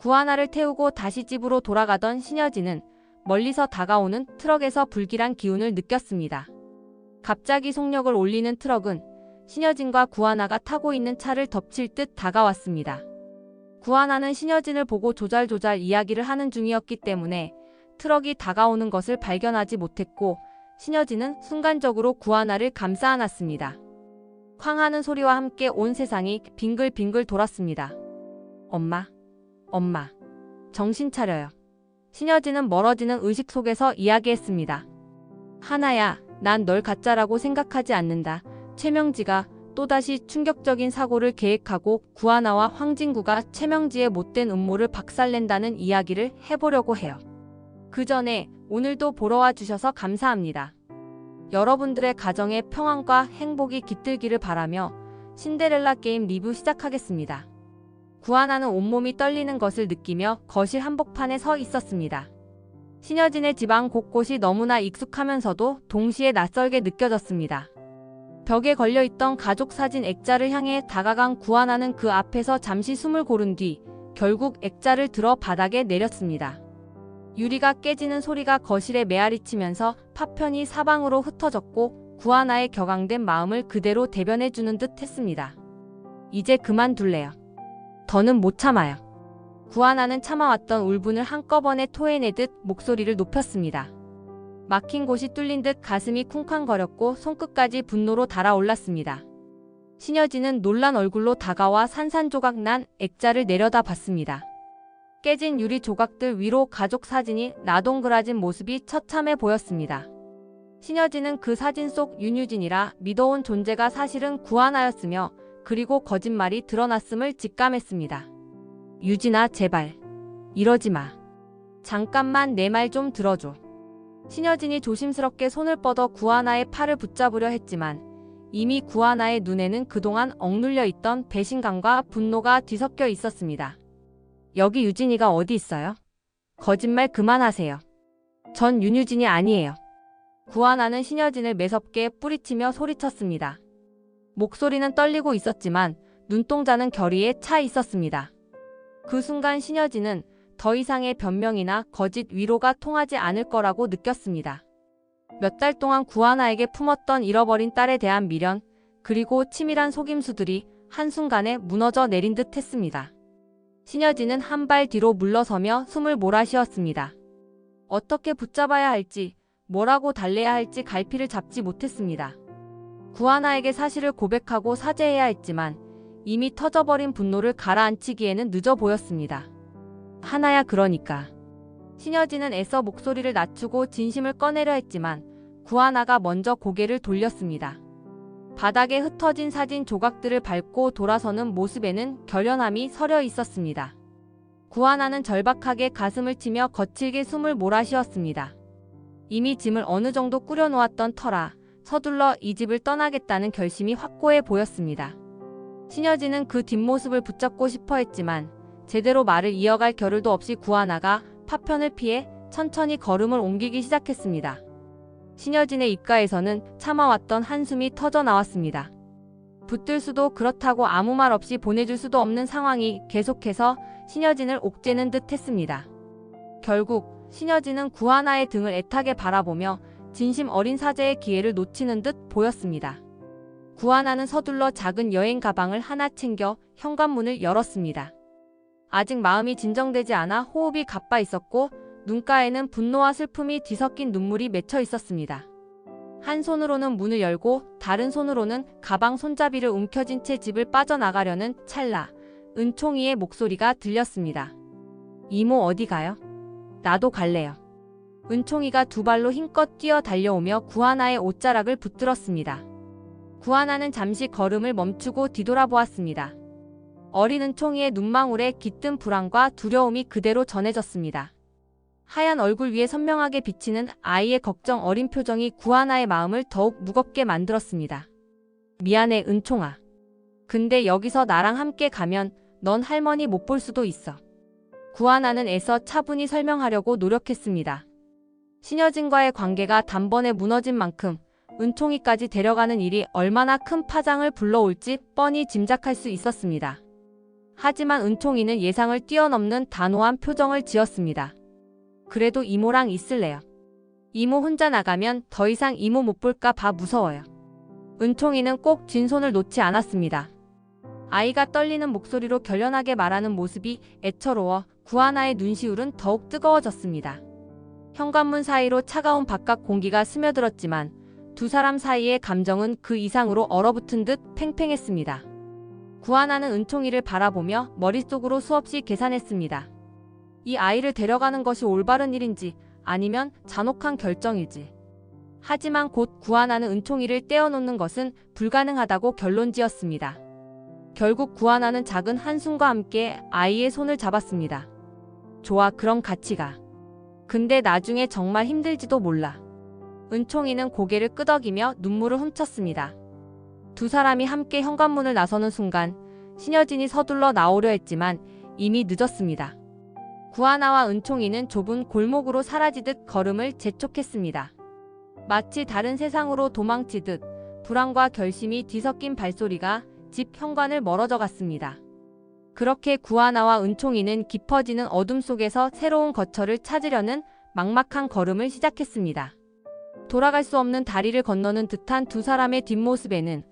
구하나를 태우고 다시 집으로 돌아가던 신여진은 멀리서 다가오는 트럭에서 불길한 기운을 느꼈습니다. 갑자기 속력을 올리는 트럭은 신여진과 구하나가 타고 있는 차를 덮칠 듯 다가왔습니다. 구하나는 신여진을 보고 조잘조잘 이야기를 하는 중이었기 때문에 트럭이 다가오는 것을 발견하지 못했고 신여진은 순간적으로 구하나를 감싸 안았습니다. 쾅 하는 소리와 함께 온 세상이 빙글빙글 돌았습니다. 엄마, 엄마, 정신 차려요. 신여진은 멀어지는 의식 속에서 이야기했습니다. 하나야, 난 널 가짜라고 생각하지 않는다. 최명지가 또다시 충격적인 사고를 계획하고 구하나와 황진구가 최명지의 못된 음모를 박살낸다는 이야기를 해보려고 해요. 그 전에 오늘도 보러 와 주셔서 감사합니다. 여러분들의 가정에 평안과 행복이 깃들기를 바라며 신데렐라 게임 리뷰 시작하겠습니다. 구하나는 온몸이 떨리는 것을 느끼며 거실 한복판에 서 있었습니다. 신여진의 집안 곳곳이 너무나 익숙하면서도 동시에 낯설게 느껴졌습니다. 벽에 걸려있던 가족 사진 액자를 향해 다가간 구하나는 그 앞에서 잠시 숨을 고른 뒤 결국 액자를 들어 바닥에 내렸습니다. 유리가 깨지는 소리가 거실에 메아리치면서 파편이 사방으로 흩어졌고 구하나의 격앙된 마음을 그대로 대변해주는 듯 했습니다. 이제 그만둘래요. 더는 못 참아요. 구하나는 참아왔던 울분을 한꺼번에 토해내듯 목소리를 높였습니다. 막힌 곳이 뚫린 듯 가슴이 쿵쾅거렸고 손끝까지 분노로 달아올랐습니다. 신여진은 놀란 얼굴로 다가와 산산조각 난 액자를 내려다봤습니다. 깨진 유리 조각들 위로 가족 사진이 나동그라진 모습이 처참해 보였습니다. 신여진은 그 사진 속 윤유진이라 믿어온 존재가 사실은 구하나였으며 그리고 거짓말이 드러났음을 직감했습니다. 유진아, 제발 이러지 마. 잠깐만 내 말 좀 들어줘. 신여진이 조심스럽게 손을 뻗어 구하나의 팔을 붙잡으려 했지만 이미 구하나의 눈에는 그동안 억눌려 있던 배신감과 분노가 뒤섞여 있었습니다. 여기 유진이가 어디 있어요? 거짓말 그만하세요. 전 윤유진이 아니에요. 구하나는 신여진을 매섭게 뿌리치며 소리쳤습니다. 목소리는 떨리고 있었지만 눈동자는 결의에 차 있었습니다. 그 순간 신여진은 더 이상의 변명이나 거짓 위로가 통하지 않을 거라고 느꼈습니다. 몇 달 동안 구하나에게 품었던 잃어버린 딸에 대한 미련, 그리고 치밀한 속임수들이 한순간에 무너져 내린 듯 했습니다. 신여진은 한 발 뒤로 물러서며 숨을 몰아쉬었습니다. 어떻게 붙잡아야 할지, 뭐라고 달래야 할지 갈피를 잡지 못했습니다. 구하나에게 사실을 고백하고 사죄해야 했지만 이미 터져버린 분노를 가라앉히기에는 늦어 보였습니다. 하나야, 그러니까. 신여진은 애써 목소리를 낮추고 진심을 꺼내려 했지만 구하나가 먼저 고개를 돌렸습니다. 바닥에 흩어진 사진 조각들을 밟고 돌아서는 모습에는 결연함이 서려 있었습니다. 구하나는 절박하게 가슴을 치며 거칠게 숨을 몰아쉬었습니다. 이미 짐을 어느 정도 꾸려놓았던 터라 서둘러 이 집을 떠나겠다는 결심이 확고해 보였습니다. 신여진은 그 뒷모습을 붙잡고 싶어 했지만 제대로 말을 이어갈 겨를도 없이 구하나가 파편을 피해 천천히 걸음을 옮기기 시작했습니다. 신여진의 입가에서는 참아왔던 한숨이 터져 나왔습니다. 붙들 수도 그렇다고 아무 말 없이 보내줄 수도 없는 상황이 계속해서 신여진을 옥죄는 듯 했습니다. 결국 신여진은 구하나의 등을 애타게 바라보며 진심 어린 사죄의 기회를 놓치는 듯 보였습니다. 구하나는 서둘러 작은 여행 가방을 하나 챙겨 현관문을 열었습니다. 아직 마음이 진정되지 않아 호흡이 가빠 있었고 눈가에는 분노와 슬픔이 뒤섞인 눈물이 맺혀 있었습니다. 한 손으로는 문을 열고 다른 손으로는 가방 손잡이를 움켜쥔 채 집을 빠져나가려는 찰나 은총이의 목소리가 들렸습니다. 이모 어디 가요? 나도 갈래요. 은총이가 두 발로 힘껏 뛰어 달려오며 구하나의 옷자락을 붙들었습니다. 구하나는 잠시 걸음을 멈추고 뒤돌아보았습니다. 어린 은총이의 눈망울에 깃든 불안과 두려움이 그대로 전해졌습니다. 하얀 얼굴 위에 선명하게 비치는 아이의 걱정 어린 표정이 구하나의 마음을 더욱 무겁게 만들었습니다. 미안해 은총아. 근데 여기서 나랑 함께 가면 넌 할머니 못 볼 수도 있어. 구하나는 애써 차분히 설명하려고 노력했습니다. 신여진과의 관계가 단번에 무너진 만큼 은총이까지 데려가는 일이 얼마나 큰 파장을 불러올지 뻔히 짐작할 수 있었습니다. 하지만 은총이는 예상을 뛰어넘는 단호한 표정을 지었습니다. 그래도 이모랑 있을래요. 이모 혼자 나가면 더 이상 이모 못 볼까 봐 무서워요. 은총이는 꼭 쥔 손을 놓지 않았습니다. 아이가 떨리는 목소리로 결연하게 말하는 모습이 애처로워 구하나의 눈시울은 더욱 뜨거워졌습니다. 현관문 사이로 차가운 바깥 공기가 스며들었지만 두 사람 사이의 감정은 그 이상으로 얼어붙은 듯 팽팽했습니다. 구하나는 은총이를 바라보며 머릿속으로 수없이 계산했습니다. 이 아이를 데려가는 것이 올바른 일인지 아니면 잔혹한 결정일지. 하지만 곧 구하나는 은총이를 떼어놓는 것은 불가능하다고 결론지었습니다. 결국 구하나는 작은 한숨과 함께 아이의 손을 잡았습니다. 좋아, 그럼 같이 가. 근데 나중에 정말 힘들지도 몰라. 은총이는 고개를 끄덕이며 눈물을 훔쳤습니다. 두 사람이 함께 현관문을 나서는 순간 신여진이 서둘러 나오려 했지만 이미 늦었습니다. 구하나와 은총이는 좁은 골목으로 사라지듯 걸음을 재촉했습니다. 마치 다른 세상으로 도망치듯 불안과 결심이 뒤섞인 발소리가 집 현관을 멀어져 갔습니다. 그렇게 구하나와 은총이는 깊어지는 어둠 속에서 새로운 거처를 찾으려는 막막한 걸음을 시작했습니다. 돌아갈 수 없는 다리를 건너는 듯한 두 사람의 뒷모습에는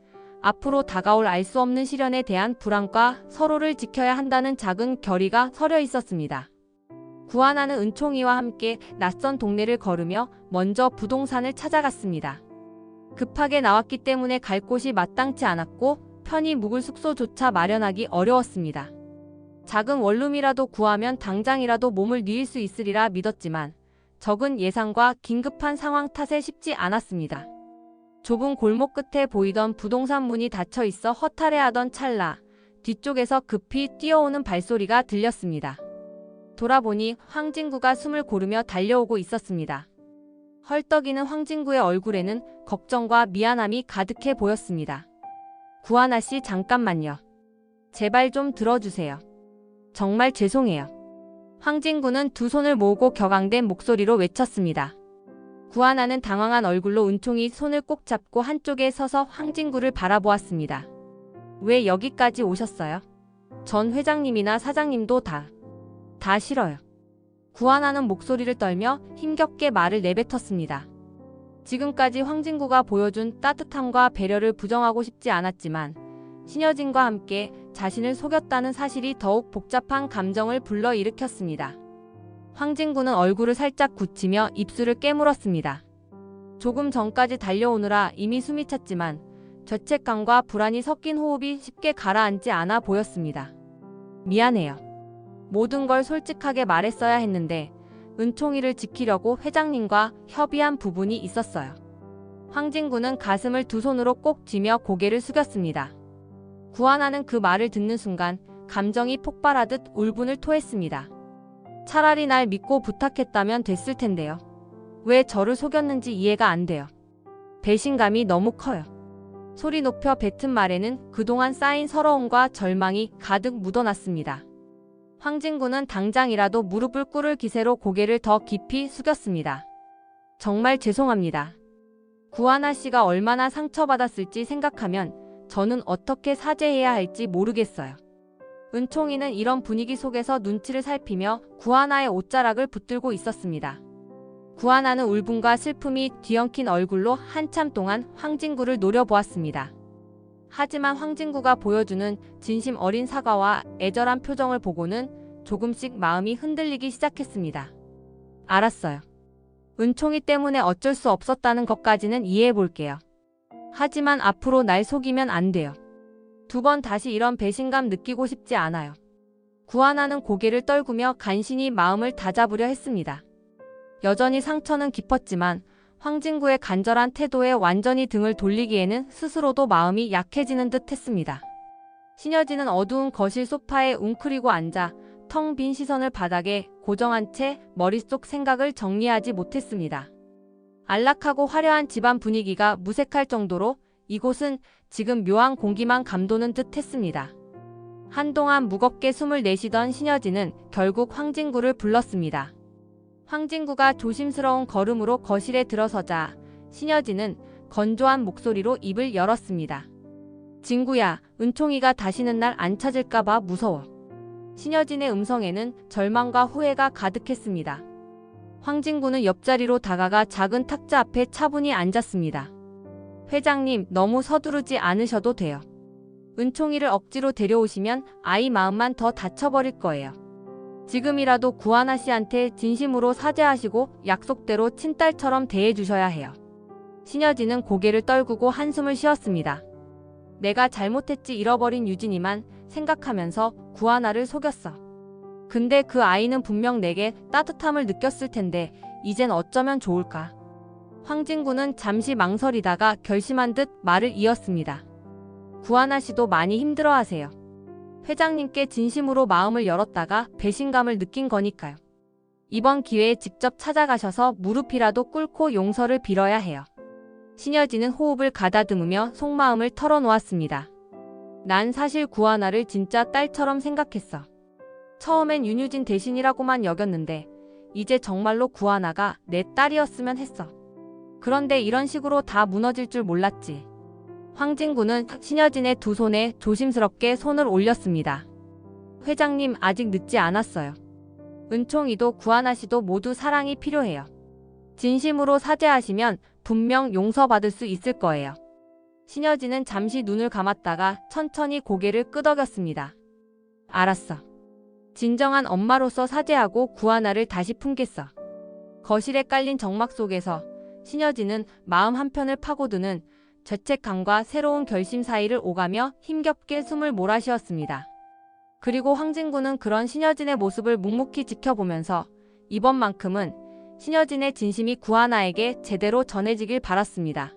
앞으로 다가올 알 수 없는 시련에 대한 불안과 서로를 지켜야 한다는 작은 결의가 서려 있었습니다. 구하나는 은총이와 함께 낯선 동네를 걸으며 먼저 부동산을 찾아갔습니다. 급하게 나왔기 때문에 갈 곳이 마땅치 않았고 편히 묵을 숙소조차 마련하기 어려웠습니다. 작은 원룸이라도 구하면 당장이라도 몸을 뉘일 수 있으리라 믿었지만 적은 예상과 긴급한 상황 탓에 쉽지 않았습니다. 좁은 골목 끝에 보이던 부동산 문이 닫혀 있어 허탈해하던 찰나 뒤쪽에서 급히 뛰어오는 발소리가 들렸습니다. 돌아보니 황진구가 숨을 고르며 달려오고 있었습니다. 헐떡이는 황진구의 얼굴에는 걱정과 미안함이 가득해 보였습니다. 구하나 씨, 잠깐만요. 제발 좀 들어주세요. 정말 죄송해요. 황진구는 두 손을 모으고 격앙된 목소리로 외쳤습니다. 구하나는 당황한 얼굴로 은총이 손을 꼭 잡고 한쪽에 서서 황진구를 바라보았습니다. 왜 여기까지 오셨어요? 전 회장님이나 사장님도 다 싫어요. 구하나는 목소리를 떨며 힘겹게 말을 내뱉었습니다. 지금까지 황진구가 보여준 따뜻함과 배려를 부정하고 싶지 않았지만 신여진과 함께 자신을 속였다는 사실이 더욱 복잡한 감정을 불러일으켰습니다. 황진구는 얼굴을 살짝 굳히며 입술을 깨물었습니다. 조금 전까지 달려오느라 이미 숨이 찼지만 죄책감과 불안이 섞인 호흡이 쉽게 가라앉지 않아 보였습니다. 미안해요. 모든 걸 솔직하게 말했어야 했는데 은총이를 지키려고 회장님과 협의한 부분이 있었어요. 황진구는 가슴을 두 손으로 꼭 쥐며 고개를 숙였습니다. 구하나는 그 말을 듣는 순간 감정이 폭발하듯 울분을 토했습니다. 차라리 날 믿고 부탁했다면 됐을 텐데요. 왜 저를 속였는지 이해가 안 돼요. 배신감이 너무 커요. 소리 높여 뱉은 말에는 그동안 쌓인 서러움과 절망이 가득 묻어났습니다. 황진구는 당장이라도 무릎을 꿇을 기세로 고개를 더 깊이 숙였습니다. 정말 죄송합니다. 구하나 씨가 얼마나 상처받았을지 생각하면 저는 어떻게 사죄해야 할지 모르겠어요. 은총이는 이런 분위기 속에서 눈치를 살피며 구하나의 옷자락을 붙들고 있었습니다. 구하나는 울분과 슬픔이 뒤엉킨 얼굴로 한참 동안 황진구를 노려보았습니다. 하지만 황진구가 보여주는 진심 어린 사과와 애절한 표정을 보고는 조금씩 마음이 흔들리기 시작했습니다. 알았어요. 은총이 때문에 어쩔 수 없었다는 것까지는 이해해볼게요. 하지만 앞으로 날 속이면 안 돼요. 두 번 다시 이런 배신감 느끼고 싶지 않아요. 구하나는 고개를 떨구며 간신히 마음을 다잡으려 했습니다. 여전히 상처는 깊었지만 황진구의 간절한 태도에 완전히 등을 돌리기에는 스스로도 마음이 약해지는 듯 했습니다. 신여진은 어두운 거실 소파에 웅크리고 앉아 텅 빈 시선을 바닥에 고정한 채 머릿속 생각을 정리하지 못했습니다. 안락하고 화려한 집안 분위기가 무색할 정도로 이곳은 지금 묘한 공기만 감도는 듯 했습니다. 한동안 무겁게 숨을 내쉬던 신여진은 결국 황진구를 불렀습니다. 황진구가 조심스러운 걸음으로 거실에 들어서자 신여진은 건조한 목소리로 입을 열었습니다. 진구야, 은총이가 다시는 날 안 찾을까봐 무서워. 신여진의 음성에는 절망과 후회가 가득했습니다. 황진구는 옆자리로 다가가 작은 탁자 앞에 차분히 앉았습니다. 회장님, 너무 서두르지 않으셔도 돼요. 은총이를 억지로 데려오시면 아이 마음만 더 다쳐버릴 거예요. 지금이라도 구하나 씨한테 진심으로 사죄하시고 약속대로 친딸처럼 대해주셔야 해요. 신여진은 고개를 떨구고 한숨을 쉬었습니다. 내가 잘못했지 잃어버린 유진이만 생각하면서 구하나를 속였어. 근데 그 아이는 분명 내게 따뜻함을 느꼈을 텐데 이젠 어쩌면 좋을까. 황진구는 잠시 망설이다가 결심한 듯 말을 이었습니다. 구하나 씨도 많이 힘들어하세요. 회장님께 진심으로 마음을 열었다가 배신감을 느낀 거니까요. 이번 기회에 직접 찾아가셔서 무릎이라도 꿇고 용서를 빌어야 해요. 신여진은 호흡을 가다듬으며 속마음을 털어놓았습니다. 난 사실 구하나를 진짜 딸처럼 생각했어. 처음엔 윤유진 대신이라고만 여겼는데 이제 정말로 구하나가 내 딸이었으면 했어. 그런데 이런 식으로 다 무너질 줄 몰랐지. 황진구는 신여진의 두 손에 조심스럽게 손을 올렸습니다. 회장님, 아직 늦지 않았어요. 은총이도 구하나 씨도 모두 사랑이 필요해요. 진심으로 사죄하시면 분명 용서받을 수 있을 거예요. 신여진은 잠시 눈을 감았다가 천천히 고개를 끄덕였습니다. 알았어. 진정한 엄마로서 사죄하고 구하나를 다시 품겠어. 거실에 깔린 정막 속에서 신여진은 마음 한편을 파고드는 죄책감과 새로운 결심 사이를 오가며 힘겹게 숨을 몰아쉬었습니다. 그리고 황진구는 그런 신여진의 모습을 묵묵히 지켜보면서 이번만큼은 신여진의 진심이 구하나에게 제대로 전해지길 바랐습니다.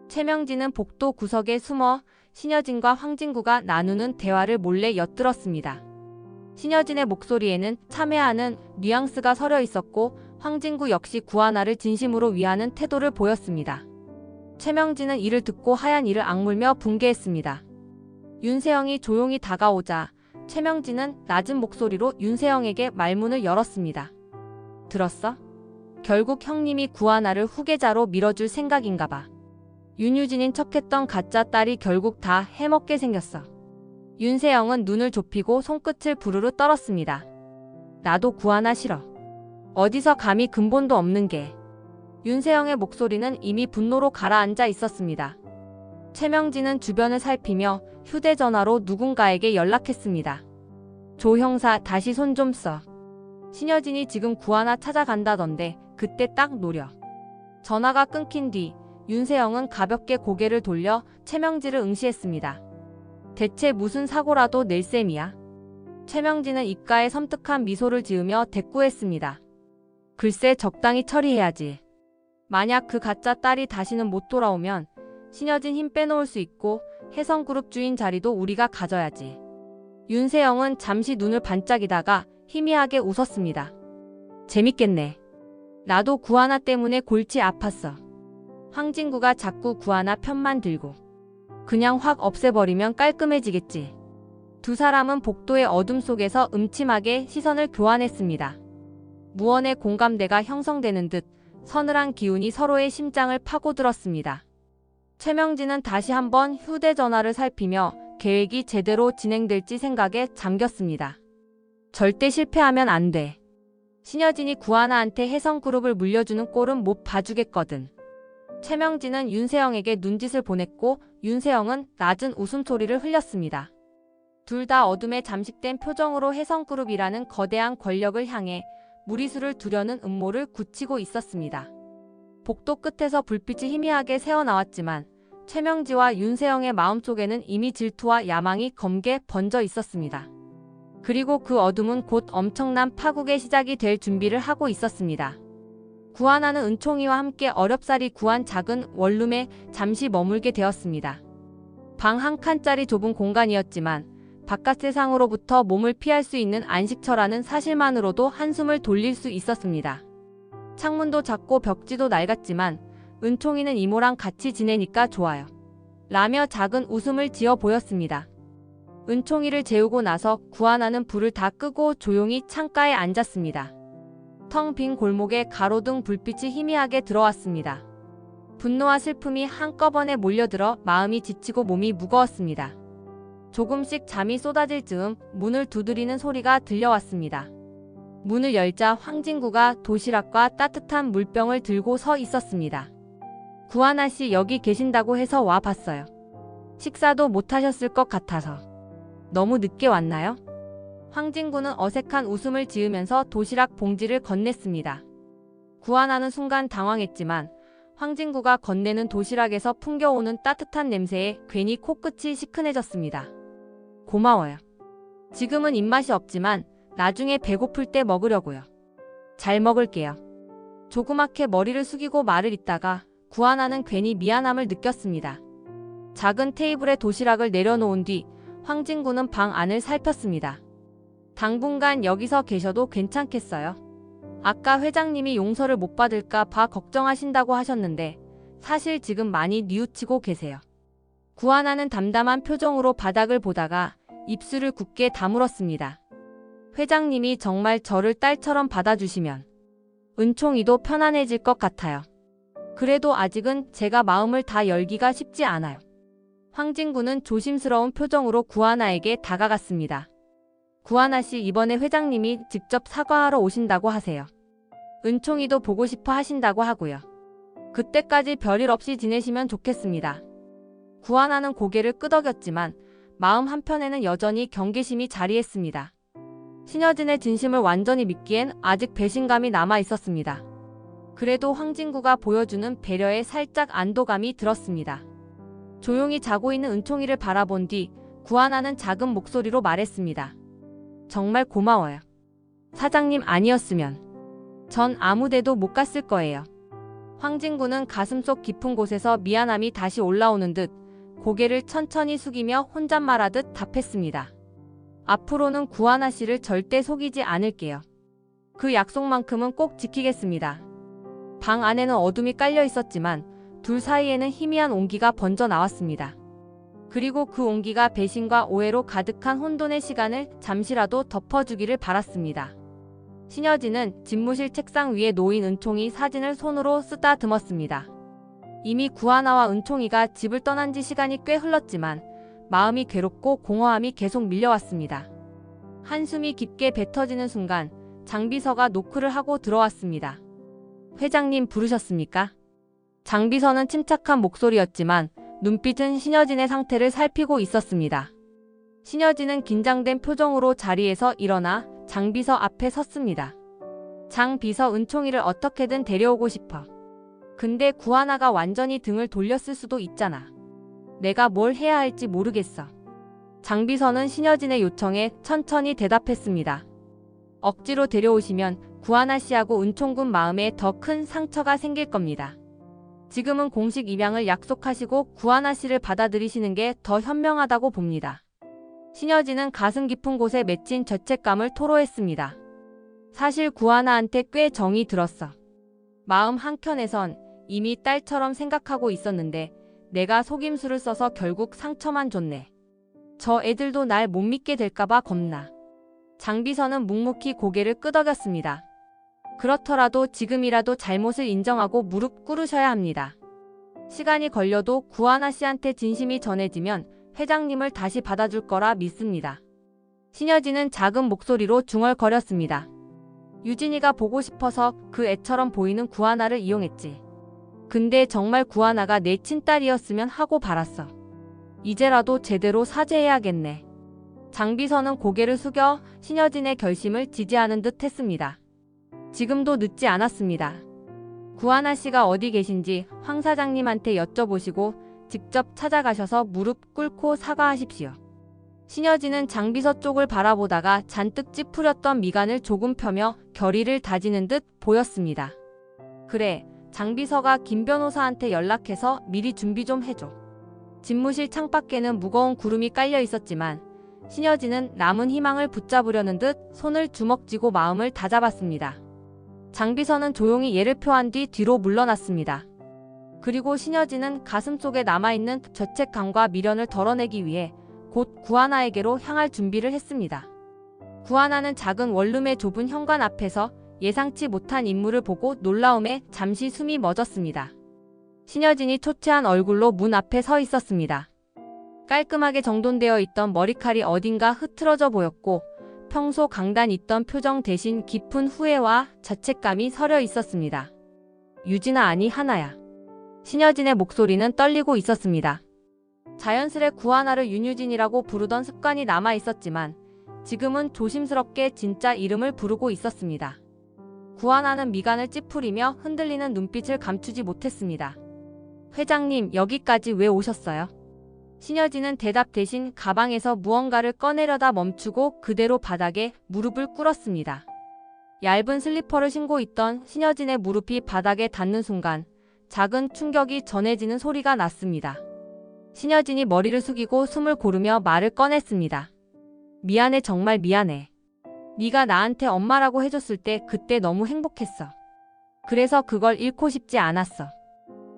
최명진은 복도 구석에 숨어 신여진과 황진구가 나누는 대화를 몰래 엿들었습니다. 신여진의 목소리에는 참회하는 뉘앙스가 서려 있었고 황진구 역시 구하나를 진심으로 위하는 태도를 보였습니다. 최명진은 이를 듣고 하얀 이를 악물며 분개했습니다. 윤세영이 조용히 다가오자 최명진은 낮은 목소리로 윤세영에게 말문을 열었습니다. 들었어? 결국 형님이 구하나를 후계자로 밀어줄 생각인가 봐. 윤유진인 척했던 가짜 딸이 결국 다 해먹게 생겼어. 윤세영은 눈을 좁히고 손끝을 부르르 떨었습니다. 나도 구하나 싫어. 어디서 감히 근본도 없는 게. 윤세영의 목소리는 이미 분노로 가라앉아 있었습니다. 최명진은 주변을 살피며 휴대전화로 누군가에게 연락했습니다. 조 형사, 다시 손 좀 써. 신여진이 지금 구하나 찾아간다던데 그때 딱 노려. 전화가 끊긴 뒤 윤세영은 가볍게 고개를 돌려 최명진을 응시했습니다. 대체 무슨 사고라도 낼 셈이야? 최명진은 입가에 섬뜩한 미소를 지으며 대꾸했습니다. 글쎄, 적당히 처리해야지. 만약 그 가짜 딸이 다시는 못 돌아오면 신여진 힘 빼놓을 수 있고 혜성그룹 주인 자리도 우리가 가져야지. 윤세영은 잠시 눈을 반짝이다가 희미하게 웃었습니다. 재밌겠네. 나도 구하나 때문에 골치 아팠어. 황진구가 자꾸 구하나 편만 들고. 그냥 확 없애버리면 깔끔해지겠지. 두 사람은 복도의 어둠 속에서 음침하게 시선을 교환했습니다. 무언의 공감대가 형성되는 듯 서늘한 기운이 서로의 심장을 파고들었습니다. 최명진은 다시 한번 휴대전화를 살피며 계획이 제대로 진행될지 생각에 잠겼습니다. 절대 실패하면 안 돼. 신여진이 구하나한테 혜성그룹을 물려주는 꼴은 못 봐주겠거든. 최명진은 윤세영에게 눈짓을 보냈고 윤세영은 낮은 웃음소리를 흘렸습니다. 둘 다 어둠에 잠식된 표정으로 혜성그룹이라는 거대한 권력을 향해 무리수를 두려는 음모를 굳히고 있었습니다. 복도 끝에서 불빛이 희미하게 새어나왔지만 최명지와 윤세영의 마음속에는 이미 질투와 야망이 검게 번져 있었습니다. 그리고 그 어둠은 곧 엄청난 파국의 시작이 될 준비를 하고 있었습니다. 구하나는 은총이와 함께 어렵사리 구한 작은 원룸에 잠시 머물게 되었습니다. 방 한 칸짜리 좁은 공간이었지만 바깥 세상으로부터 몸을 피할 수 있는 안식처라는 사실만으로도 한숨을 돌릴 수 있었습니다. 창문도 작고 벽지도 낡았지만 은총이는 이모랑 같이 지내니까 좋아요. 라며 작은 웃음을 지어 보였습니다. 은총이를 재우고 나서 구하나는 불을 다 끄고 조용히 창가에 앉았습니다. 텅 빈 골목에 가로등 불빛이 희미하게 들어왔습니다. 분노와 슬픔이 한꺼번에 몰려들어 마음이 지치고 몸이 무거웠습니다. 조금씩 잠이 쏟아질 즈음 문을 두드리는 소리가 들려왔습니다. 문을 열자 황진구가 도시락과 따뜻한 물병을 들고 서 있었습니다. 구하나 씨 여기 계신다고 해서 와 봤어요. 식사도 못 하셨을 것 같아서. 너무 늦게 왔나요? 황진구는 어색한 웃음을 지으면서 도시락 봉지를 건넸습니다. 구하나는 순간 당황했지만 황진구가 건네는 도시락에서 풍겨오는 따뜻한 냄새에 괜히 코끝이 시큰해졌습니다. 고마워요. 지금은 입맛이 없지만 나중에 배고플 때 먹으려고요. 잘 먹을게요. 조그맣게 머리를 숙이고 말을 잇다가 구하나는 괜히 미안함을 느꼈습니다. 작은 테이블에 도시락을 내려놓은 뒤 황진구는 방 안을 살폈습니다. 당분간 여기서 계셔도 괜찮겠어요? 아까 회장님이 용서를 못 받을까 봐 걱정하신다고 하셨는데 사실 지금 많이 뉘우치고 계세요. 구하나는 담담한 표정으로 바닥을 보다가 입술을 굳게 다물었습니다. 회장님이 정말 저를 딸처럼 받아주시면 은총이도 편안해질 것 같아요. 그래도 아직은 제가 마음을 다 열기가 쉽지 않아요. 황진구는 조심스러운 표정으로 구하나에게 다가갔습니다. 구하나 씨 이번에 회장님이 직접 사과하러 오신다고 하세요. 은총이도 보고 싶어 하신다고 하고요. 그때까지 별일 없이 지내시면 좋겠습니다. 구하나는 고개를 끄덕였지만 마음 한편에는 여전히 경계심이 자리했습니다. 신여진의 진심을 완전히 믿기엔 아직 배신감이 남아 있었습니다. 그래도 황진구가 보여주는 배려에 살짝 안도감이 들었습니다. 조용히 자고 있는 은총이를 바라본 뒤 구하나는 작은 목소리로 말했습니다. 정말 고마워요. 사장님 아니었으면 전 아무데도 못 갔을 거예요. 황진구는 가슴속 깊은 곳에서 미안함이 다시 올라오는 듯 고개를 천천히 숙이며 혼잣말하듯 답했습니다. 앞으로는 구하나 씨를 절대 속이지 않을게요. 그 약속만큼은 꼭 지키겠습니다. 방 안에는 어둠이 깔려 있었지만 둘 사이에는 희미한 온기가 번져 나왔습니다. 그리고 그 온기가 배신과 오해로 가득한 혼돈의 시간을 잠시라도 덮어주기를 바랐습니다. 신여진은 집무실 책상 위에 놓인 은총이 사진을 손으로 쓰다듬었습니다. 이미 구하나와 은총이가 집을 떠난 지 시간이 꽤 흘렀지만 마음이 괴롭고 공허함이 계속 밀려왔습니다. 한숨이 깊게 뱉어지는 순간 장비서가 노크를 하고 들어왔습니다. 회장님 부르셨습니까? 장비서는 침착한 목소리였지만 눈빛은 신여진의 상태를 살피고 있었습니다. 신여진은 긴장된 표정으로 자리에서 일어나 장비서 앞에 섰습니다. 장비서 은총이를 어떻게든 데려오고 싶어. 근데 구하나가 완전히 등을 돌렸을 수도 있잖아. 내가 뭘 해야 할지 모르겠어. 장비서는 신여진의 요청에 천천히 대답했습니다. 억지로 데려오시면 구하나 씨하고 은총군 마음에 더 큰 상처가 생길 겁니다. 지금은 공식 입양을 약속하시고 구하나 씨를 받아들이시는 게 더 현명하다고 봅니다. 신여진은 가슴 깊은 곳에 맺힌 죄책감을 토로했습니다. 사실 구하나한테 꽤 정이 들었어. 마음 한켠에선 이미 딸처럼 생각하고 있었는데 내가 속임수를 써서 결국 상처만 줬네. 저 애들도 날 못 믿게 될까봐 겁나. 장비서는 묵묵히 고개를 끄덕였습니다. 그렇더라도 지금이라도 잘못을 인정하고 무릎 꿇으셔야 합니다. 시간이 걸려도 구하나 씨한테 진심이 전해지면 회장님을 다시 받아줄 거라 믿습니다. 신여진은 작은 목소리로 중얼거렸습니다. 유진이가 보고 싶어서 그 애처럼 보이는 구하나를 이용했지. 근데 정말 구하나가 내 친딸이었으면 하고 바랐어. 이제라도 제대로 사죄해야겠네. 장비서는 고개를 숙여 신여진의 결심을 지지하는 듯 했습니다. 지금도 늦지 않았습니다. 구하나 씨가 어디 계신지 황 사장님한테 여쭤보시고 직접 찾아가셔서 무릎 꿇고 사과하십시오. 신여진은 장비서 쪽을 바라보다가 잔뜩 찌푸렸던 미간을 조금 펴며 결의를 다지는 듯 보였습니다. 그래, 장비서가 김 변호사한테 연락해서 미리 준비 좀 해줘. 집무실 창밖에는 무거운 구름이 깔려 있었지만 신여진은 남은 희망을 붙잡으려는 듯 손을 주먹 쥐고 마음을 다잡았습니다. 장비서는 조용히 예를 표한 뒤 뒤로 물러났습니다. 그리고 신여진은 가슴속에 남아있는 죄책감과 미련을 덜어내기 위해 곧 구하나에게로 향할 준비를 했습니다. 구하나는 작은 원룸의 좁은 현관 앞에서 예상치 못한 인물을 보고 놀라움에 잠시 숨이 멎었습니다. 신여진이 초췌한 얼굴로 문 앞에 서 있었습니다. 깔끔하게 정돈되어 있던 머리칼이 어딘가 흐트러져 보였고 평소 강단 있던 표정 대신 깊은 후회와 자책감이 서려 있었습니다. 유진아 아니 하나야. 신여진의 목소리는 떨리고 있었습니다. 자연스레 구하나를 윤유진이라고 부르던 습관이 남아 있었지만 지금은 조심스럽게 진짜 이름을 부르고 있었습니다. 구하나는 미간을 찌푸리며 흔들리는 눈빛을 감추지 못했습니다. 회장님, 여기까지 왜 오셨어요? 신여진은 대답 대신 가방에서 무언가를 꺼내려다 멈추고 그대로 바닥에 무릎을 꿇었습니다. 얇은 슬리퍼를 신고 있던 신여진의 무릎이 바닥에 닿는 순간 작은 충격이 전해지는 소리가 났습니다. 신여진이 머리를 숙이고 숨을 고르며 말을 꺼냈습니다. 미안해, 정말 미안해. 네가 나한테 엄마라고 해줬을 때 그때 너무 행복했어. 그래서 그걸 잃고 싶지 않았어.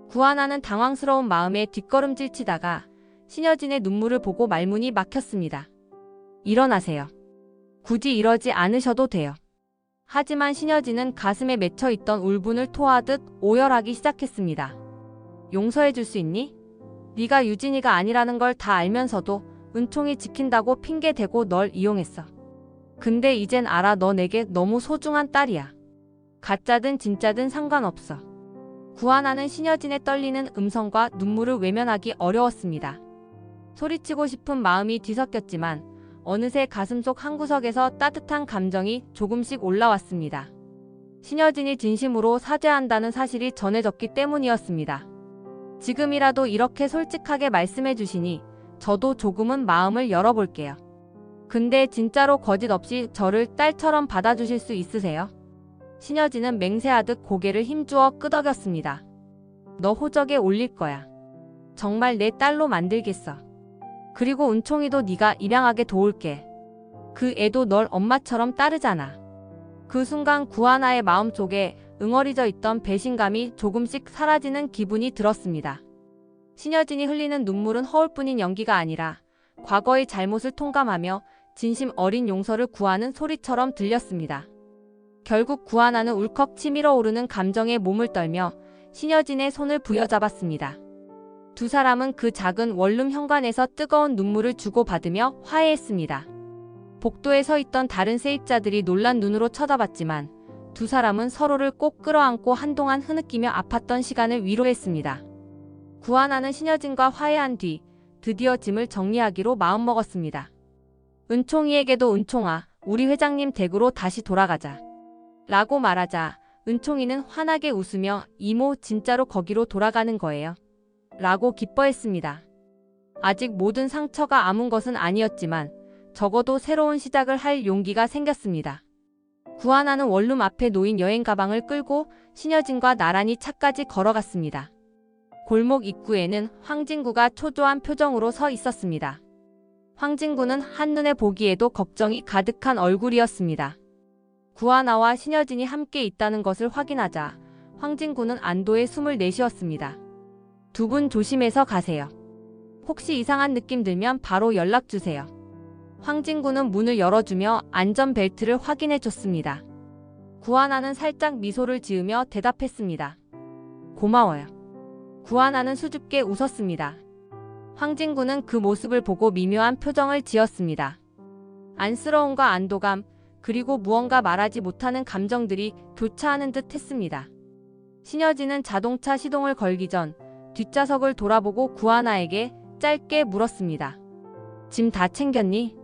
구하나는 당황스러운 마음에 뒷걸음질 치다가 신여진의 눈물을 보고 말문이 막혔습니다. 일어나세요. 굳이 이러지 않으셔도 돼요. 하지만 신여진은 가슴에 맺혀있던 울분을 토하듯 오열하기 시작했습니다. 용서해 줄 수 있니? 네가 유진이가 아니라는 걸 다 알면서도 은총이 지킨다고 핑계대고 널 이용했어. 근데 이젠 알아, 너 내게 너무 소중한 딸이야. 가짜든 진짜든 상관없어. 구하나는 신여진의 떨리는 음성과 눈물을 외면하기 어려웠습니다. 소리치고 싶은 마음이 뒤섞였지만 어느새 가슴속 한구석에서 따뜻한 감정이 조금씩 올라왔습니다. 신여진이 진심으로 사죄한다는 사실이 전해졌기 때문이었습니다. 지금이라도 이렇게 솔직하게 말씀해 주시니 저도 조금은 마음을 열어볼게요. 근데 진짜로 거짓 없이 저를 딸처럼 받아주실 수 있으세요? 신여진은 맹세하듯 고개를 힘주어 끄덕였습니다. 너 호적에 올릴 거야. 정말 내 딸로 만들겠어. 그리고 은총이도 네가 입양하게 도울게. 그 애도 널 엄마처럼 따르잖아. 그 순간 구하나의 마음속에 응어리져 있던 배신감이 조금씩 사라지는 기분이 들었습니다. 신여진이 흘리는 눈물은 허울뿐인 연기가 아니라 과거의 잘못을 통감하며 진심 어린 용서를 구하는 소리처럼 들렸습니다. 결국 구하나는 울컥 치밀어 오르는 감정에 몸을 떨며 신여진의 손을 부여잡았습니다. 두 사람은 그 작은 원룸 현관에서 뜨거운 눈물을 주고받으며 화해했습니다. 복도에 서 있던 다른 세입자들이 놀란 눈으로 쳐다봤지만 두 사람은 서로를 꼭 끌어안고 한동안 흐느끼며 아팠던 시간을 위로했습니다. 구하나는 신여진과 화해한 뒤 드디어 짐을 정리하기로 마음먹었습니다. 은총이에게도 은총아, 우리 회장님 댁으로 다시 돌아가자. 라고 말하자 은총이는 환하게 웃으며 이모 진짜로 거기로 돌아가는 거예요. 라고 기뻐했습니다. 아직 모든 상처가 아문 것은 아니었지만 적어도 새로운 시작을 할 용기가 생겼습니다. 구하나는 원룸 앞에 놓인 여행 가방을 끌고 신여진과 나란히 차까지 걸어갔습니다. 골목 입구에는 황진구가 초조한 표정으로 서 있었습니다. 황진구는 한눈에 보기에도 걱정이 가득한 얼굴이었습니다. 구하나와 신여진이 함께 있다는 것을 확인하자 황진구는 안도의 숨을 내쉬었습니다. 두 분 조심해서 가세요. 혹시 이상한 느낌 들면 바로 연락주세요. 황진구는 문을 열어주며 안전벨트를 확인해줬습니다. 구하나는 살짝 미소를 지으며 대답했습니다. 고마워요. 구하나는 수줍게 웃었습니다. 황진구는 그 모습을 보고 미묘한 표정을 지었습니다. 안쓰러움과 안도감, 그리고 무언가 말하지 못하는 감정들이 교차하는 듯 했습니다. 신여진은 자동차 시동을 걸기 전 뒷좌석을 돌아보고 구하나에게 짧게 물었습니다. 짐 다 챙겼니?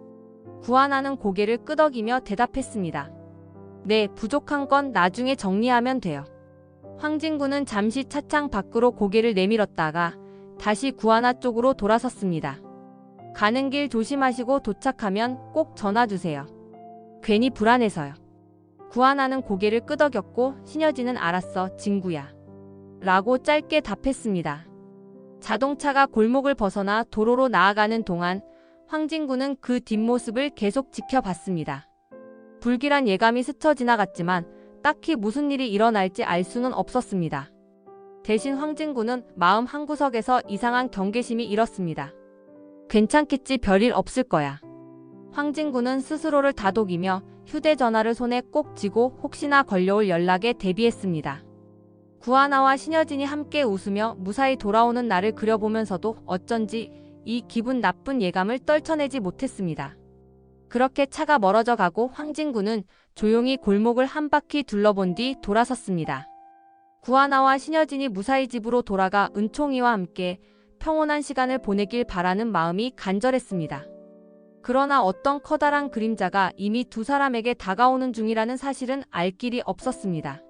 구하나는 고개를 끄덕이며 대답했습니다. 네, 부족한 건 나중에 정리하면 돼요. 황진구는 잠시 차창 밖으로 고개를 내밀었다가 다시 구하나 쪽으로 돌아섰습니다. 가는 길 조심하시고 도착하면 꼭 전화주세요. 괜히 불안해서요. 구하나는 고개를 끄덕였고 신여진은 알았어, 진구야. 라고 짧게 답했습니다. 자동차가 골목을 벗어나 도로로 나아가는 동안 황진구는 그 뒷모습을 계속 지켜봤습니다. 불길한 예감이 스쳐 지나갔지만 딱히 무슨 일이 일어날지 알 수는 없었습니다. 대신 황진구는 마음 한구석에서 이상한 경계심이 일었습니다. 괜찮겠지, 별일 없을 거야. 황진구는 스스로를 다독이며 휴대전화를 손에 꼭 쥐고 혹시나 걸려올 연락에 대비했습니다. 구하나와 신여진이 함께 웃으며 무사히 돌아오는 날을 그려보면서도 어쩐지 이 기분 나쁜 예감을 떨쳐내지 못했습니다. 그렇게 차가 멀어져 가고 황진구는 조용히 골목을 한 바퀴 둘러본 뒤 돌아섰습니다. 구하나와 신여진이 무사히 집으로 돌아가 은총이와 함께 평온한 시간을 보내길 바라는 마음이 간절했습니다. 그러나 어떤 커다란 그림자가 이미 두 사람에게 다가오는 중이라는 사실은 알 길이 없었습니다.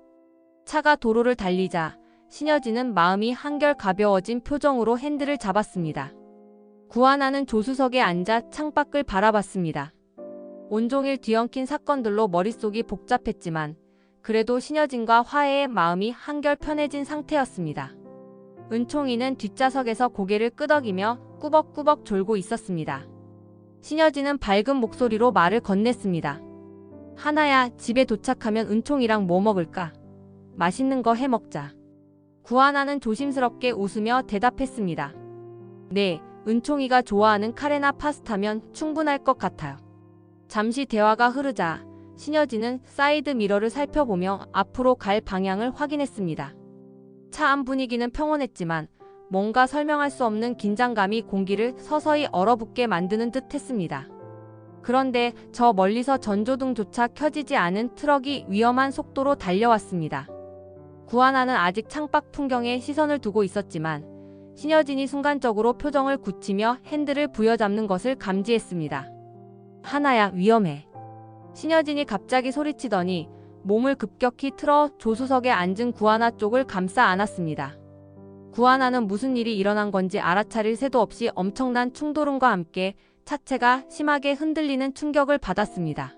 차가 도로를 달리자 신여진은 마음이 한결 가벼워진 표정으로 핸들을 잡았습니다. 구하나는 조수석에 앉아 창밖을 바라봤습니다. 온종일 뒤엉킨 사건들로 머릿속이 복잡했지만 그래도 신여진과 화해의 마음이 한결 편해진 상태였습니다. 은총이는 뒷좌석에서 고개를 끄덕이며 꾸벅꾸벅 졸고 있었습니다. 신여진은 밝은 목소리로 말을 건넸습니다. 하나야, 집에 도착하면 은총이랑 뭐 먹을까? 맛있는 거 해 먹자. 구하나는 조심스럽게 웃으며 대답했습니다. 네, 은총이가 좋아하는 카레나 파스타면 충분할 것 같아요. 잠시 대화가 흐르자 신여진은 사이드 미러를 살펴보며 앞으로 갈 방향을 확인했습니다. 차 안 분위기는 평온했지만 뭔가 설명할 수 없는 긴장감이 공기를 서서히 얼어붙게 만드는 듯 했습니다. 그런데 저 멀리서 전조등조차 켜지지 않은 트럭이 위험한 속도로 달려왔습니다. 구하나는 아직 창밖 풍경에 시선을 두고 있었지만 신여진이 순간적으로 표정을 굳히며 핸들을 부여잡는 것을 감지했습니다. 하나야, 위험해. 신여진이 갑자기 소리치더니 몸을 급격히 틀어 조수석에 앉은 구하나 쪽을 감싸 안았습니다. 구하나는 무슨 일이 일어난 건지 알아차릴 새도 없이 엄청난 충돌음과 함께 차체가 심하게 흔들리는 충격을 받았습니다.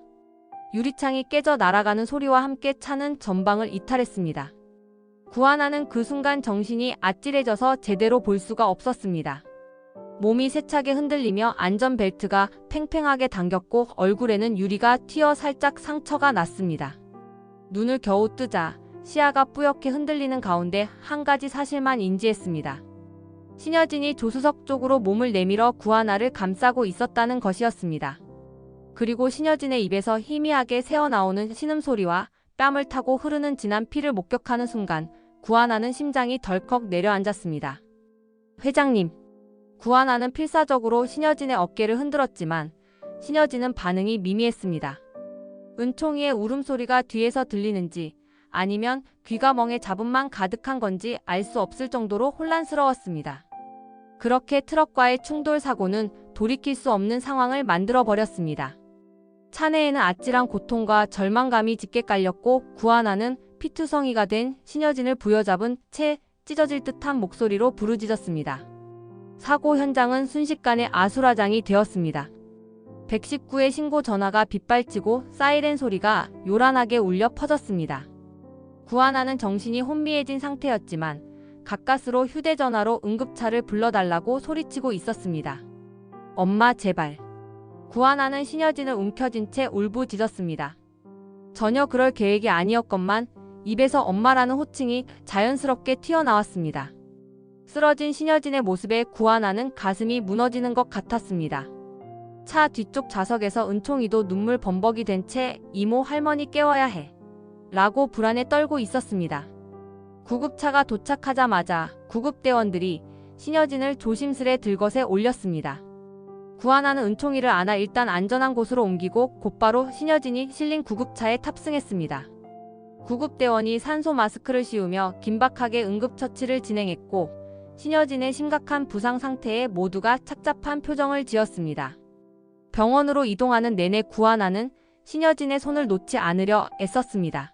유리창이 깨져 날아가는 소리와 함께 차는 전방을 이탈했습니다. 구하나는 그 순간 정신이 아찔해져서 제대로 볼 수가 없었습니다. 몸이 세차게 흔들리며 안전벨트가 팽팽하게 당겼고 얼굴에는 유리가 튀어 살짝 상처가 났습니다. 눈을 겨우 뜨자 시야가 뿌옇게 흔들리는 가운데 한 가지 사실만 인지했습니다. 신여진이 조수석 쪽으로 몸을 내밀어 구하나를 감싸고 있었다는 것이었습니다. 그리고 신여진의 입에서 희미하게 새어나오는 신음소리와 뺨을 타고 흐르는 진한 피를 목격하는 순간 구하나는 심장이 덜컥 내려앉았습니다. 회장님. 구하나는 필사적으로 신여진의 어깨를 흔들었지만 신여진은 반응이 미미했습니다. 은총이의 울음소리가 뒤에서 들리는지 아니면 귀가 멍해 잡음만 가득한 건지 알 수 없을 정도로 혼란스러웠습니다. 그렇게 트럭과의 충돌 사고는 돌이킬 수 없는 상황을 만들어버렸습니다. 차 내에는 아찔한 고통과 절망감이 짙게 깔렸고 구하나는 피투성이가 된 신여진을 부여잡은 채 찢어질 듯한 목소리로 부르짖었습니다. 사고 현장은 순식간에 아수라장이 되었습니다. 119의 신고 전화가 빗발치고 사이렌 소리가 요란하게 울려 퍼졌습니다. 구하나는 정신이 혼미해진 상태였지만 가까스로 휴대전화로 응급차를 불러달라고 소리치고 있었습니다. 엄마 제발. 구하나는 신여진을 움켜쥔 채 울부짖었습니다. 전혀 그럴 계획이 아니었건만 입에서 엄마라는 호칭이 자연스럽게 튀어나왔습니다. 쓰러진 신여진의 모습에 구하나는 가슴이 무너지는 것 같았습니다. 차 뒤쪽 좌석에서 은총이도 눈물 범벅이 된 채 이모 할머니 깨워야 해 라고 불안에 떨고 있었습니다. 구급차가 도착하자마자 구급대원들이 신여진을 조심스레 들것에 올렸습니다. 구하나는 은총이를 안아 일단 안전한 곳으로 옮기고 곧바로 신여진이 실린 구급차에 탑승했습니다. 구급대원이 산소 마스크를 씌우며 긴박하게 응급처치를 진행했고 신여진의 심각한 부상 상태에 모두가 착잡한 표정을 지었습니다. 병원으로 이동하는 내내 구하나는 신여진의 손을 놓지 않으려 애썼습니다.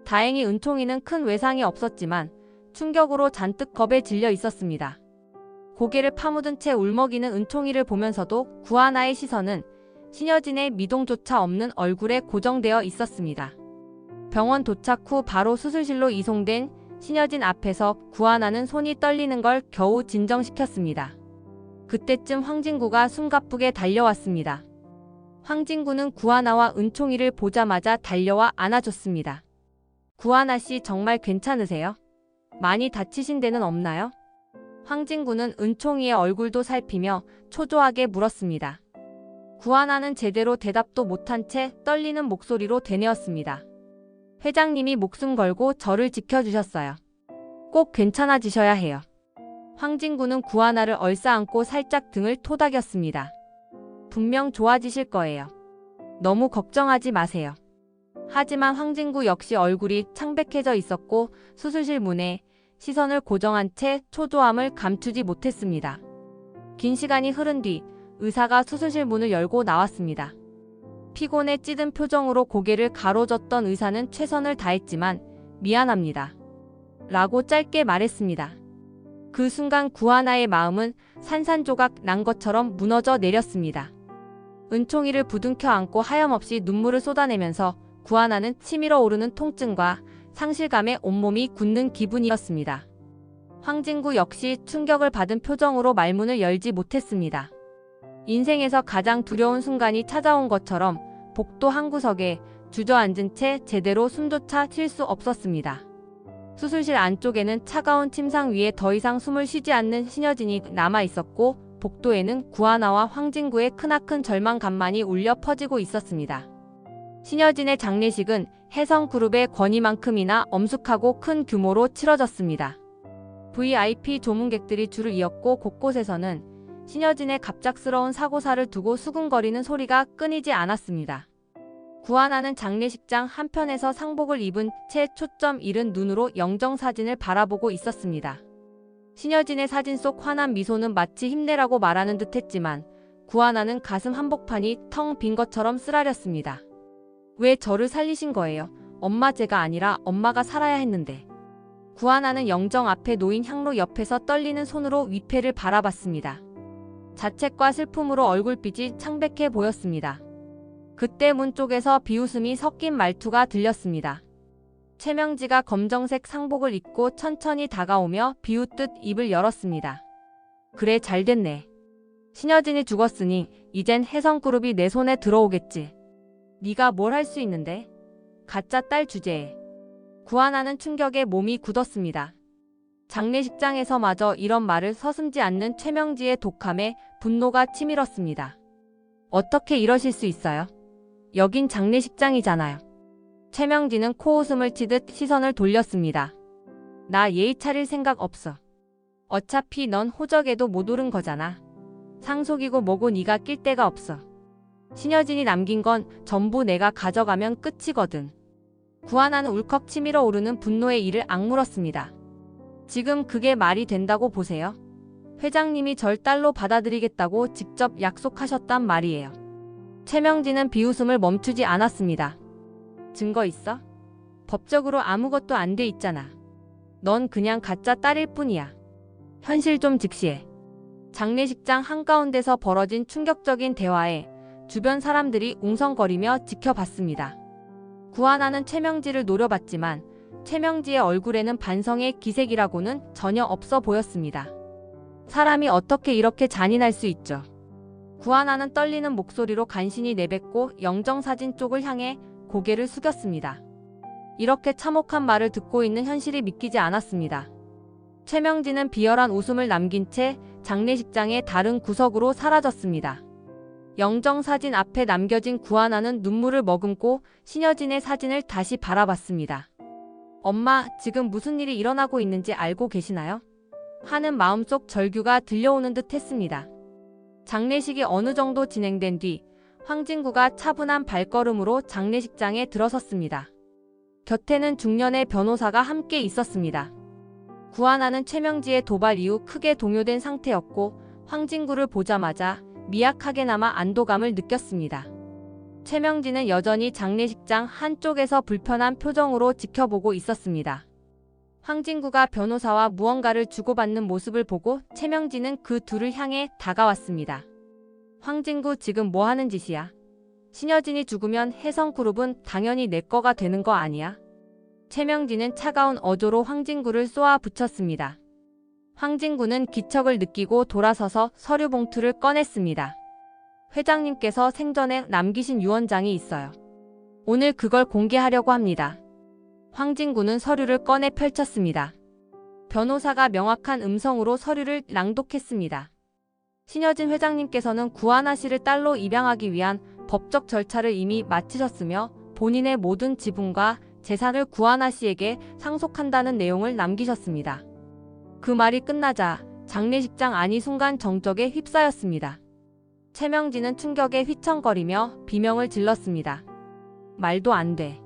다행히 은총이는 큰 외상이 없었지만 충격으로 잔뜩 겁에 질려 있었습니다. 고개를 파묻은 채 울먹이는 은총이를 보면서도 구하나의 시선은 신여진의 미동조차 없는 얼굴에 고정되어 있었습니다. 병원 도착 후 바로 수술실로 이송된 신여진 앞에서 구하나는 손이 떨리는 걸 겨우 진정시켰습니다. 그때쯤 황진구가 숨가쁘게 달려왔습니다. 황진구는 구하나와 은총이를 보자마자 달려와 안아줬습니다. 구하나 씨 정말 괜찮으세요? 많이 다치신 데는 없나요? 황진구는 은총이의 얼굴도 살피며 초조하게 물었습니다. 구하나는 제대로 대답도 못한 채 떨리는 목소리로 되뇌었습니다. 회장님이 목숨 걸고 저를 지켜주셨어요. 꼭 괜찮아지셔야 해요. 황진구는 구하나를 얼싸안고 살짝 등을 토닥였습니다. 분명 좋아지실 거예요. 너무 걱정하지 마세요. 하지만 황진구 역시 얼굴이 창백해져 있었고 수술실 문에 시선을 고정한 채 초조함을 감추지 못했습니다. 긴 시간이 흐른 뒤 의사가 수술실 문을 열고 나왔습니다. 피곤에 찌든 표정으로 고개를 가로젓던 의사는 최선을 다했지만 미안합니다. 라고 짧게 말했습니다. 그 순간 구하나의 마음은 산산조각 난 것처럼 무너져 내렸습니다. 은총이를 부둥켜 안고 하염없이 눈물을 쏟아내면서 구하나는 치밀어 오르는 통증과 상실감에 온몸이 굳는 기분이었습니다. 황진구 역시 충격을 받은 표정으로 말문을 열지 못했습니다. 인생에서 가장 두려운 순간이 찾아온 것처럼 복도 한 구석에 주저앉은 채 제대로 숨조차 쉴 수 없었습니다. 수술실 안쪽에는 차가운 침상 위에 더 이상 숨을 쉬지 않는 신여진이 남아있었고 복도에는 구하나와 황진구의 크나큰 절망감만이 울려 퍼지고 있었습니다. 신여진의 장례식은 혜성그룹의 권위만큼이나 엄숙하고 큰 규모로 치러졌습니다. VIP 조문객들이 줄을 이었고 곳곳에서는 신여진의 갑작스러운 사고사를 두고 수군거리는 소리가 끊이지 않았습니다. 구하나는 장례식장 한편에서 상복을 입은 채 초점 잃은 눈으로 영정사진을 바라보고 있었습니다. 신여진의 사진 속 환한 미소는 마치 힘내라고 말하는 듯 했지만 구하나는 가슴 한복판이 텅 빈 것처럼 쓰라렸습니다. 왜 저를 살리신 거예요? 엄마 제가 아니라 엄마가 살아야 했는데. 구하나는 영정 앞에 놓인 향로 옆에서 떨리는 손으로 위패를 바라봤습니다. 자책과 슬픔으로 얼굴빛이 창백해 보였습니다. 그때 문 쪽에서 비웃음이 섞인 말투가 들렸습니다. 최명지가 검정색 상복을 입고 천천히 다가오며 비웃듯 입을 열었습니다. 그래 잘됐네. 신여진이 죽었으니 이젠 혜성그룹이 내 손에 들어오겠지. 네가 뭘 할 수 있는데? 가짜 딸 주제에. 구하나는 충격에 몸이 굳었습니다. 장례식장에서마저 이런 말을 서슴지 않는 최명지의 독함에 분노가 치밀었습니다. 어떻게 이러실 수 있어요? 여긴 장례식장이잖아요. 최명지는 코웃음을 치듯 시선을 돌렸습니다. 나 예의 차릴 생각 없어. 어차피 넌 호적에도 못 오른 거잖아. 상속이고 뭐고 네가 낄 데가 없어. 신여진이 남긴 건 전부 내가 가져가면 끝이거든. 구하나는 울컥 치밀어 오르는 분노의 이를 악물었습니다. 지금 그게 말이 된다고 보세요? 회장님이 절 딸로 받아들이겠다고 직접 약속하셨단 말이에요. 최명진은 비웃음을 멈추지 않았습니다. 증거 있어? 법적으로 아무것도 안 돼 있잖아. 넌 그냥 가짜 딸일 뿐이야. 현실 좀 직시해. 장례식장 한가운데서 벌어진 충격적인 대화에 주변 사람들이 웅성거리며 지켜봤습니다. 구하나는 최명지를 노려봤지만 최명지의 얼굴에는 반성의 기색이라고는 전혀 없어 보였습니다. 사람이 어떻게 이렇게 잔인할 수 있죠. 구하나는 떨리는 목소리로 간신히 내뱉고 영정사진 쪽을 향해 고개를 숙였습니다. 이렇게 참혹한 말을 듣고 있는 현실이 믿기지 않았습니다. 최명진은 비열한 웃음을 남긴 채 장례식장의 다른 구석으로 사라졌습니다. 영정사진 앞에 남겨진 구하나는 눈물을 머금고 신여진의 사진을 다시 바라봤습니다. 엄마, 지금 무슨 일이 일어나고 있는지 알고 계시나요? 하는 마음속 절규가 들려오는 듯 했습니다. 장례식이 어느 정도 진행된 뒤 황진구가 차분한 발걸음으로 장례식장에 들어섰습니다. 곁에는 중년의 변호사가 함께 있었습니다. 구하나는 최명지의 도발 이후 크게 동요된 상태였고 황진구를 보자마자 미약하게나마 안도감을 느꼈습니다. 최명지는 여전히 장례식장 한쪽에서 불편한 표정으로 지켜보고 있었습니다. 황진구가 변호사와 무언가를 주고받는 모습을 보고 최명지는 그 둘을 향해 다가왔습니다. 황진구 지금 뭐 하는 짓이야? 신여진이 죽으면 혜성그룹은 당연히 내 거가 되는 거 아니야? 최명지는 차가운 어조로 황진구를 쏘아 붙였습니다. 황진구는 기척을 느끼고 돌아서서 서류 봉투를 꺼냈습니다. 회장님께서 생전에 남기신 유언장이 있어요. 오늘 그걸 공개하려고 합니다. 황진구는 서류를 꺼내 펼쳤습니다. 변호사가 명확한 음성으로 서류를 낭독했습니다. 신여진 회장님께서는 구하나 씨를 딸로 입양하기 위한 법적 절차를 이미 마치셨으며 본인의 모든 지분과 재산을 구하나 씨에게 상속한다는 내용을 남기셨습니다. 그 말이 끝나자 장례식장 안이 순간 정적에 휩싸였습니다. 최명진은 충격에 휘청거리며 비명을 질렀습니다. 말도 안 돼.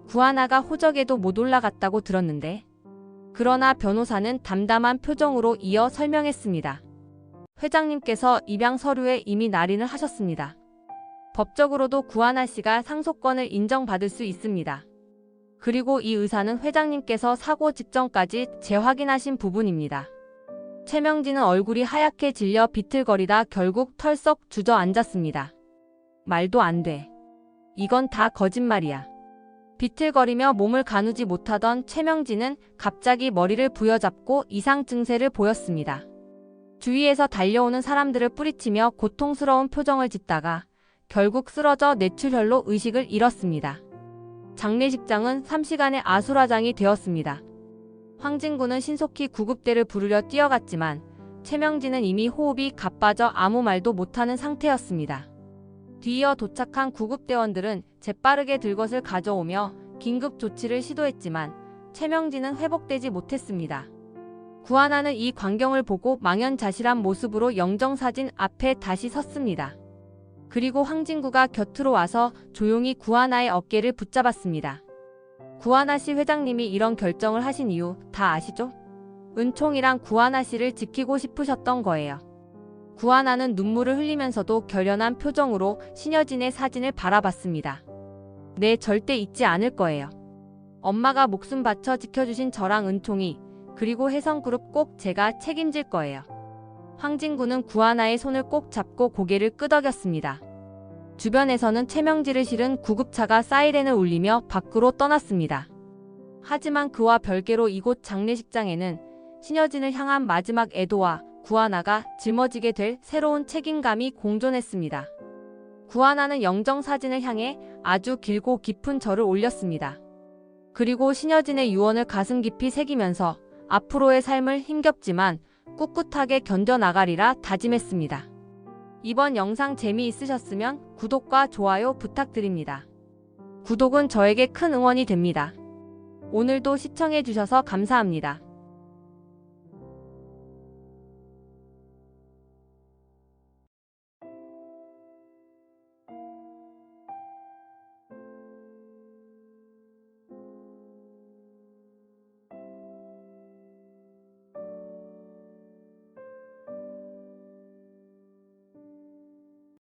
구하나가 호적에도 못 올라갔다고 들었는데. 그러나 변호사는 담담한 표정으로 이어 설명했습니다. 회장님께서 입양 서류에 이미 날인을 하셨습니다. 법적으로도 구하나 씨가 상속권을 인정받을 수 있습니다. 그리고 이 의사는 회장님께서 사고 직전까지 재확인하신 부분입니다. 최명진은 얼굴이 하얗게 질려 비틀거리다 결국 털썩 주저앉았습니다. 말도 안 돼. 이건 다 거짓말이야. 비틀거리며 몸을 가누지 못하던 최명진은 갑자기 머리를 부여잡고 이상 증세를 보였습니다. 주위에서 달려오는 사람들을 뿌리치며 고통스러운 표정을 짓다가 결국 쓰러져 뇌출혈로 의식을 잃었습니다. 장례식장은 3시간의 아수라장이 되었습니다. 황진구는 신속히 구급대를 부르려 뛰어갔지만 최명진은 이미 호흡이 가빠져 아무 말도 못하는 상태였습니다. 뒤이어 도착한 구급대원들은 재빠르게 들것을 가져오며 긴급 조치를 시도했지만 최명진은 회복되지 못했습니다. 구하나는 이 광경을 보고 망연자실한 모습으로 영정사진 앞에 다시 섰습니다. 그리고 황진구가 곁으로 와서 조용히 구하나의 어깨를 붙잡았습니다. 구하나 씨 회장님이 이런 결정을 하신 이유 다 아시죠? 은총이랑 구하나 씨를 지키고 싶으셨던 거예요. 구하나는 눈물을 흘리면서도 결연한 표정으로 신여진의 사진을 바라봤습니다. 네, 절대 잊지 않을 거예요. 엄마가 목숨 바쳐 지켜주신 저랑 은총이, 그리고 혜성그룹 꼭 제가 책임질 거예요. 황진구는 구하나의 손을 꼭 잡고 고개를 끄덕였습니다. 주변에서는 최명진을 실은 구급차가 사이렌을 울리며 밖으로 떠났습니다. 하지만 그와 별개로 이곳 장례식장에는 신여진을 향한 마지막 애도와 구하나가 짊어지게 될 새로운 책임감이 공존했습니다. 구하나는 영정사진을 향해 아주 길고 깊은 절을 올렸습니다. 그리고 신여진의 유언을 가슴 깊이 새기면서 앞으로의 삶을 힘겹지만 꿋꿋하게 견뎌나가리라 다짐했습니다. 이번 영상 재미있으셨으면 구독과 좋아요 부탁드립니다. 구독은 저에게 큰 응원이 됩니다. 오늘도 시청해주셔서 감사합니다.